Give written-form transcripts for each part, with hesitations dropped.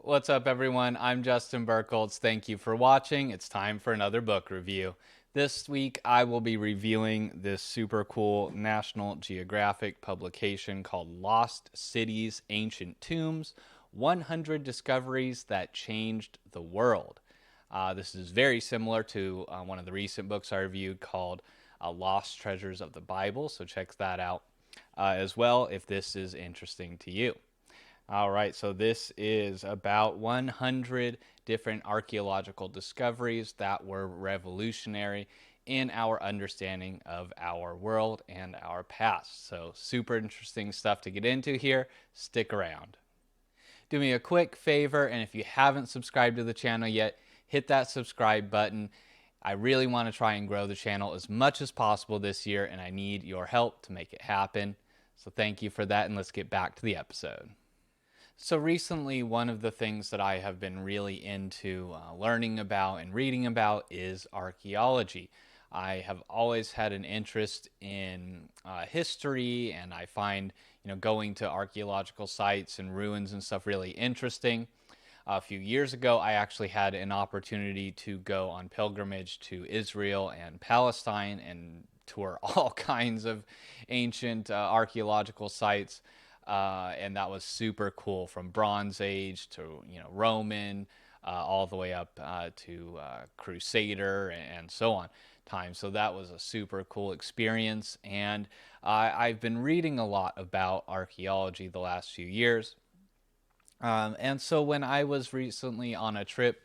What's up, everyone? I'm Justin Burkholz. Thank you for watching. It's time for another book review. This week, I will be reviewing this super cool National Geographic publication called Lost Cities, Ancient Tombs, 100 Discoveries That Changed the World. This is very similar to one of the recent books I reviewed called Lost Treasures of the Bible, so check that out as well if this is interesting to you. All right, so this is about 100 different archaeological discoveries that were revolutionary in our understanding of our world and our past. So, super interesting stuff to get into here. Stick around. Do me a quick favor, and if you haven't subscribed to the channel yet, hit that subscribe button. I really want to try and grow the channel as much as possible this year, and I need your help to make it happen. So, thank you for that, and let's get back to the episode. So recently, one of the things that I have been really into learning about and reading about is archaeology. I have always had an interest in history, and I find going to archaeological sites and ruins and stuff really interesting. A few years ago, I actually had an opportunity to go on pilgrimage to Israel and Palestine and tour all kinds of ancient archaeological sites. And that was super cool, from Bronze Age to Roman, all the way up to Crusader and so on time. So that was a super cool experience, and I've been reading a lot about archaeology the last few years. And so when I was recently on a trip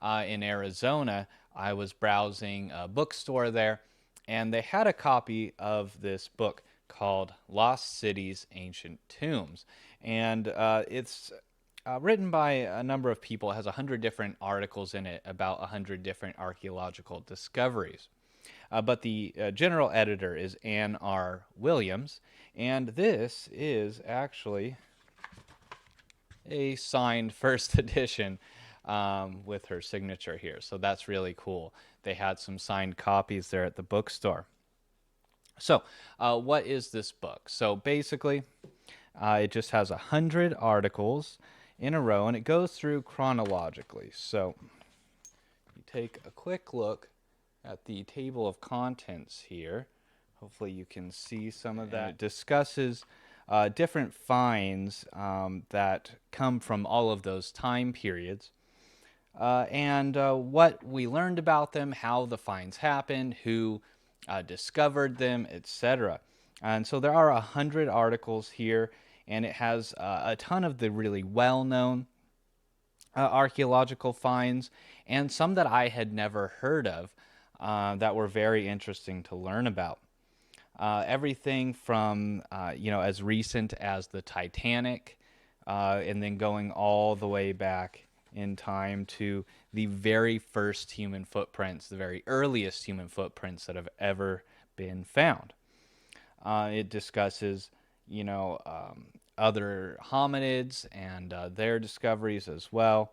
in Arizona, I was browsing a bookstore there, and they had a copy of this book called Lost Cities, Ancient Tombs. And it's written by a number of people. It has 100 different articles in it about 100 different archaeological discoveries. But the general editor is Anne R. Williams, and this is actually a signed first edition with her signature here. So that's really cool. They had some signed copies there at the bookstore. So, what is this book? So basically, it just has 100 articles in a row, and it goes through chronologically. So, you take a quick look at the table of contents here. Hopefully, you can see some of that. And it discusses different finds that come from all of those time periods. And what we learned about them, how the finds happened, who discovered them, etc. And so there are 100 articles here, and it has a ton of the really well-known archaeological finds, and some that I had never heard of that were very interesting to learn about. Everything from as recent as the Titanic, and then going all the way back in time to the very first human footprints, the very earliest human footprints that have ever been found. It discusses, other hominids and their discoveries as well.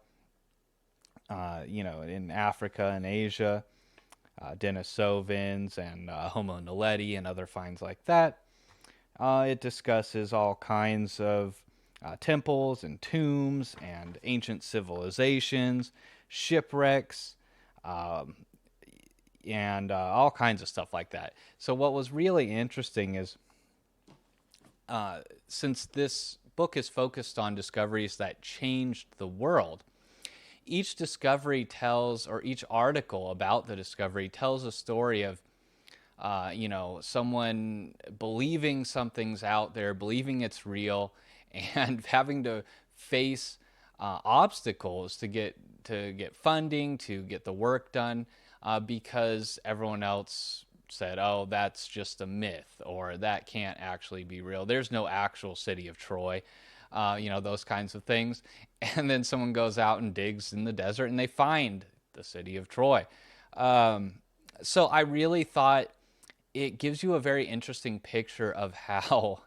In Africa and Asia, Denisovans and Homo naledi and other finds like that. It discusses all kinds of temples and tombs and ancient civilizations, shipwrecks, and all kinds of stuff like that. So what was really interesting is, since this book is focused on discoveries that changed the world, each discovery tells, or each article about the discovery tells a story of someone believing something's out there, believing it's real, and having to face obstacles to get funding, to get the work done, because everyone else said, "Oh, that's just a myth," or "That can't actually be real. There's no actual city of Troy." Those kinds of things. And then someone goes out and digs in the desert, and they find the city of Troy. So I really thought it gives you a very interesting picture of how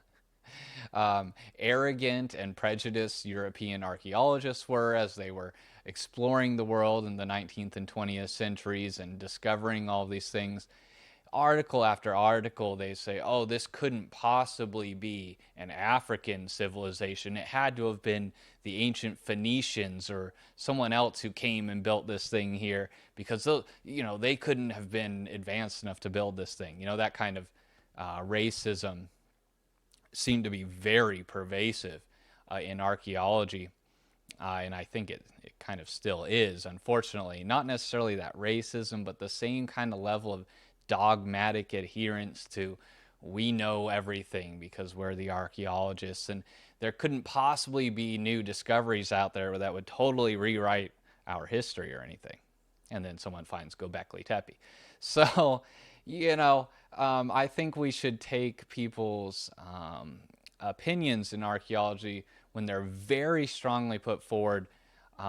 arrogant and prejudiced European archaeologists were as they were exploring the world in the 19th and 20th centuries and discovering all these things. article after article, they say, oh, this couldn't possibly be an African civilization. It had to have been the ancient Phoenicians or someone else who came and built this thing here because, they couldn't have been advanced enough to build this thing. That kind of racism seemed to be very pervasive in archaeology. And I think it kind of still is, unfortunately. Not necessarily that racism, but the same kind of level of dogmatic adherence to we know everything because we're the archaeologists. And there couldn't possibly be new discoveries out there that would totally rewrite our history or anything. And then someone finds Göbekli Tepe. So, I think we should take people's opinions in archaeology when they're very strongly put forward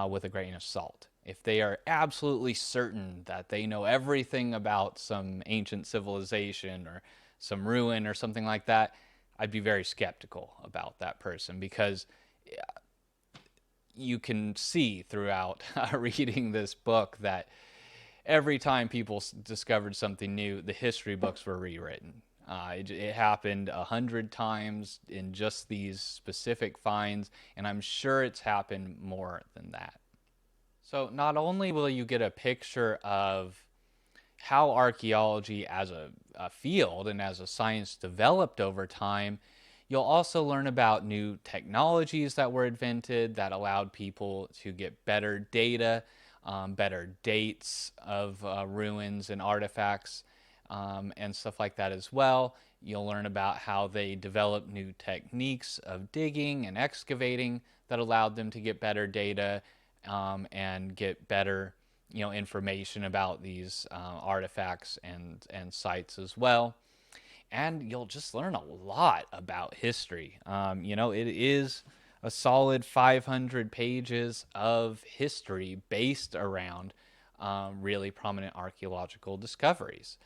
with a grain of salt. If they are absolutely certain that they know everything about some ancient civilization or some ruin or something like that, I'd be very skeptical about that person because you can see throughout reading this book that every time people discovered something new, the history books were rewritten. It happened 100 times in just these specific finds, and I'm sure it's happened more than that. So not only will you get a picture of how archaeology as a field and as a science developed over time, you'll also learn about new technologies that were invented that allowed people to get better data, better dates of ruins and artifacts, and stuff like that as well. You'll learn about how they developed new techniques of digging and excavating that allowed them to get better data and get better, information about these artifacts and sites as well. And you'll just learn a lot about history. It is a solid 500 pages of history based around really prominent archaeological discoveries.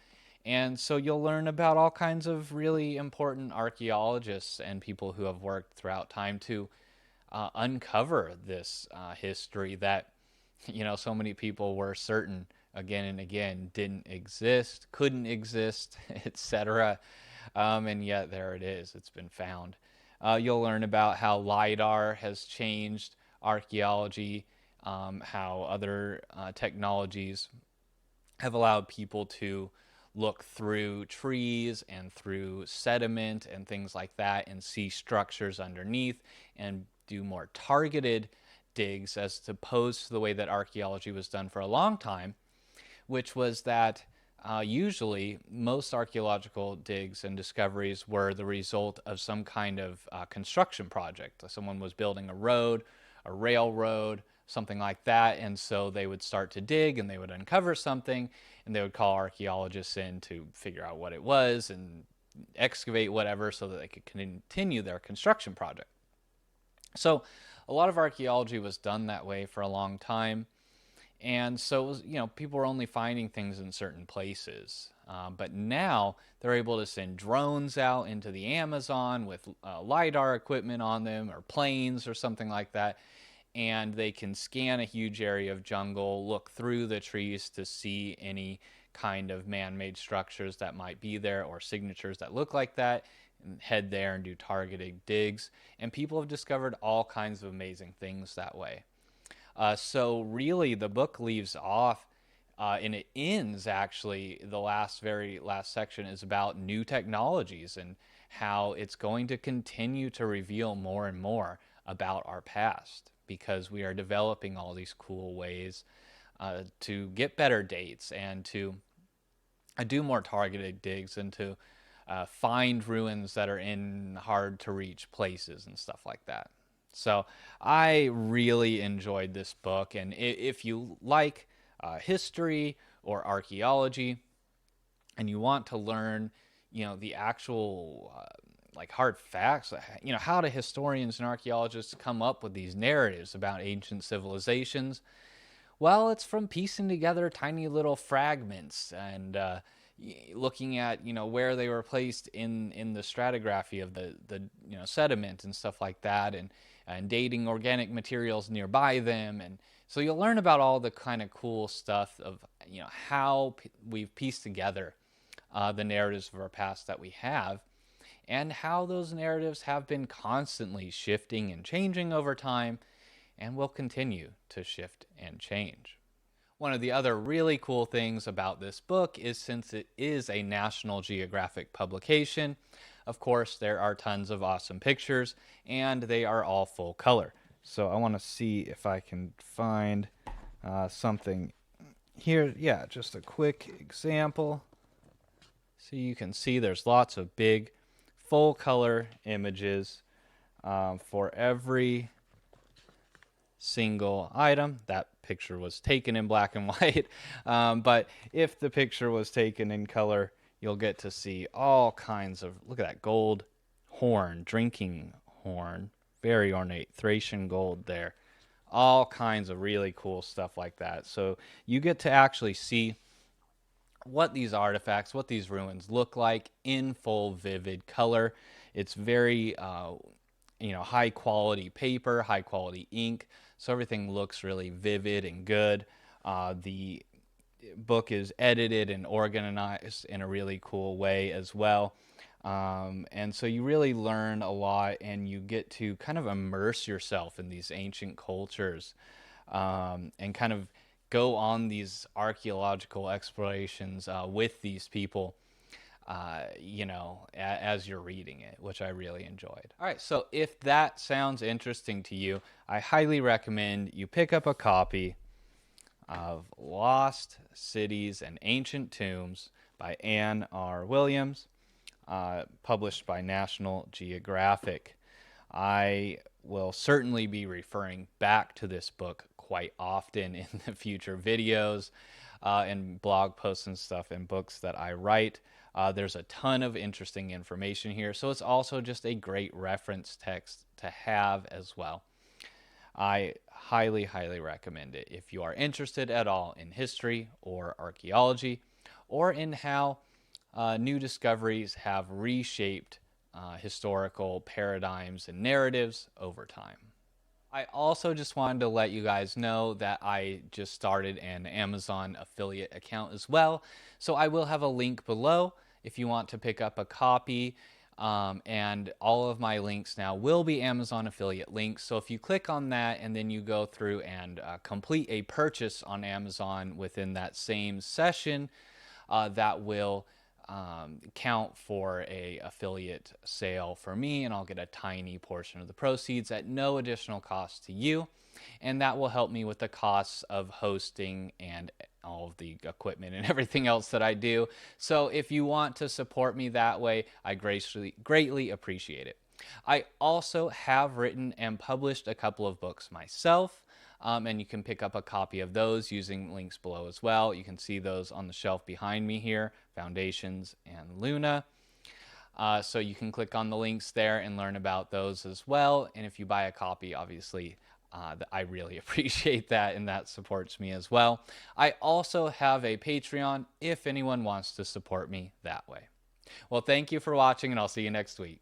And so you'll learn about all kinds of really important archaeologists and people who have worked throughout time to uncover this history that, so many people were certain again and again didn't exist, couldn't exist, etc. And yet there it is, it's been found. You'll learn about how LIDAR has changed archaeology, how other technologies have allowed people to look through trees and through sediment and things like that and see structures underneath and do more targeted digs as opposed to the way that archaeology was done for a long time, which was that usually most archaeological digs and discoveries were the result of some kind of construction project. Someone was building a road, a railroad, something like that, and so they would start to dig and they would uncover something and they would call archaeologists in to figure out what it was and excavate whatever so that they could continue their construction project. So a lot of archaeology was done that way for a long time. And so, it was, people were only finding things in certain places. But now they're able to send drones out into the Amazon with LIDAR equipment on them or planes or something like that. And they can scan a huge area of jungle, look through the trees to see any kind of man-made structures that might be there or signatures that look like that, and head there and do targeted digs. And people have discovered all kinds of amazing things that way. So really, the book leaves off, and it ends actually. Very last section is about new technologies and how it's going to continue to reveal more and more about our past because we are developing all these cool ways to get better dates and to do more targeted digs and to find ruins that are in hard to reach places and stuff like that. So I really enjoyed this book, and if you like history or archaeology, and you want to learn, the actual like hard facts, how do historians and archaeologists come up with these narratives about ancient civilizations? Well, it's from piecing together tiny little fragments and looking at where they were placed in the stratigraphy of the sediment and stuff like that, and dating organic materials nearby them. And so you'll learn about all the kind of cool stuff of how we've pieced together the narratives of our past that we have, and how those narratives have been constantly shifting and changing over time and will continue to shift and change. One of the other really cool things about this book is, since it is a National Geographic publication, of course, there are tons of awesome pictures and they are all full color. So I want to see if I can find something here. Yeah, just a quick example. So you can see there's lots of big full color images for every single item. That picture was taken in black and white, but if the picture was taken in color, you'll get to see all kinds of, look at that gold horn, drinking horn, very ornate, Thracian gold there, all kinds of really cool stuff like that. So you get to actually see what these artifacts, what these ruins look like in full vivid color. It's very high quality paper, high quality ink, so everything looks really vivid and good. The book is edited and organized in a really cool way as well. And so you really learn a lot, and you get to kind of immerse yourself in these ancient cultures, and kind of go on these archaeological explorations with these people, as you're reading it, which I really enjoyed. All right, so if that sounds interesting to you, I highly recommend you pick up a copy of Lost Cities and Ancient Tombs by Anne R. Williams, published by National Geographic. I will certainly be referring back to this book quite often in the future videos and blog posts and stuff and books that I write. There's a ton of interesting information here, so it's also just a great reference text to have as well. I highly, highly recommend it if you are interested at all in history or archaeology, or in how new discoveries have reshaped historical paradigms and narratives over time. I also just wanted to let you guys know that I just started an Amazon affiliate account as well. So I will have a link below if you want to pick up a copy. And all of my links now will be Amazon affiliate links. So if you click on that and then you go through and complete a purchase on Amazon within that same session, that will count for a affiliate sale for me, and I'll get a tiny portion of the proceeds at no additional cost to you, and that will help me with the costs of hosting and all of the equipment and everything else that I do. So if you want to support me that way, I greatly appreciate it. I also have written and published a couple of books myself, and you can pick up a copy of those using links below as well. You can see those on the shelf behind me here, Foundations and Luna. So you can click on the links there and learn about those as well. And if you buy a copy, obviously, I really appreciate that, and that supports me as well. I also have a Patreon if anyone wants to support me that way. Well, thank you for watching, and I'll see you next week.